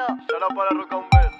Solo para Rocambel.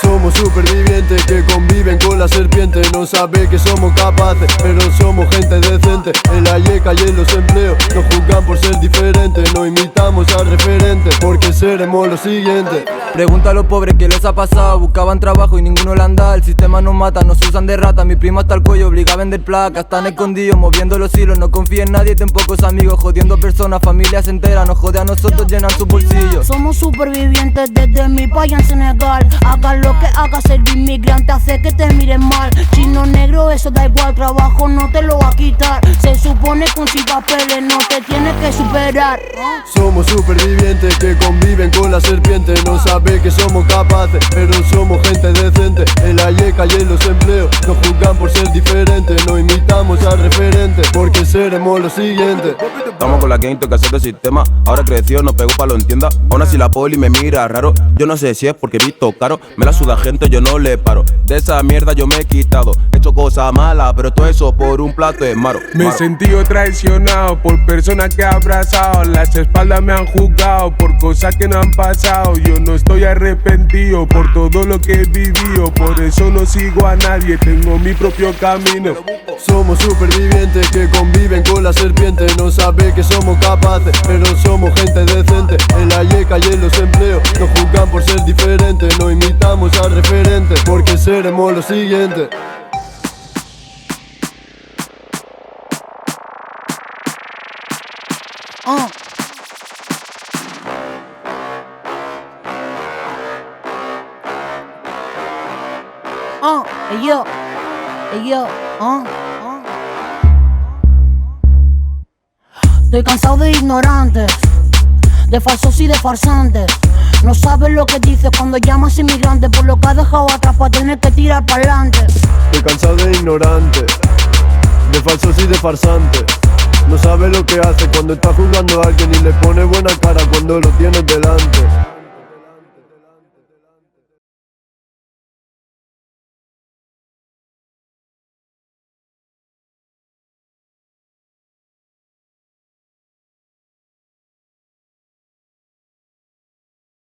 Somos supervivientes que conviven con la serpiente. No sabe que somos capaces, pero somos gente decente. En la yeca y en los empleos nos juzgan por ser diferentes. No imitamos al referente, porque seremos los siguientes. Pregunta a los pobres qué les ha pasado. Buscaban trabajo y ninguno le han dado. El sistema nos mata, nos usan de rata. Mi primo hasta el cuello obliga a vender placas. Están escondidos, moviendo los hilos. No confía en nadie, ten pocos amigos. Jodiendo personas, familias enteras. Nos jode a nosotros, llenan sus bolsillos. Somos supervivientes desde mi país en Senegal. Hagas lo que hagas, ser inmigrante hace que te miren mal. Chino, negro, eso da igual. Trabajo no te lo va a quitar. Se supone que sin papeles no te tienes que superar. Somos supervivientes que conviven con la serpiente. No sabe que somos capaces, pero somos gente decente. En la yeca y en los empleos nos juzgan por ser diferentes. No imitamos al referente, porque seremos los siguientes. Estamos con la quinto que hace el sistema. Ahora creció, no pegó pa' lo entienda. Aún así la poli me mira raro. Yo no sé si es porque he visto caro. Me la suda gente, yo no le paro. De esa mierda yo me he quitado. He hecho cosas malas, pero todo eso por un plato de maro. Me he sentido traicionado por personas que he abrazado. Las espaldas me han juzgado por cosas que no han pasado. Yo no estoy arrepentido por todo lo que he vivido. Por eso no sigo a nadie, tengo mi propio camino. Somos supervivientes que conviven con la serpiente. No sabe que somos capaces, pero somos gente decente. En la yeca y en los empleos nos juzgan por ser diferentes. No imitamos al referente, porque seremos los siguientes. Estoy cansado de ignorantes, de falsos y de farsantes. No sabes lo que dices cuando llamas inmigrante, por lo que has dejado atrás para tener que tirar para adelante. Estoy cansado de ignorantes, de falsos y de farsantes. No sabe lo que hace cuando está juzgando a alguien y le pone buena cara cuando lo tienes delante.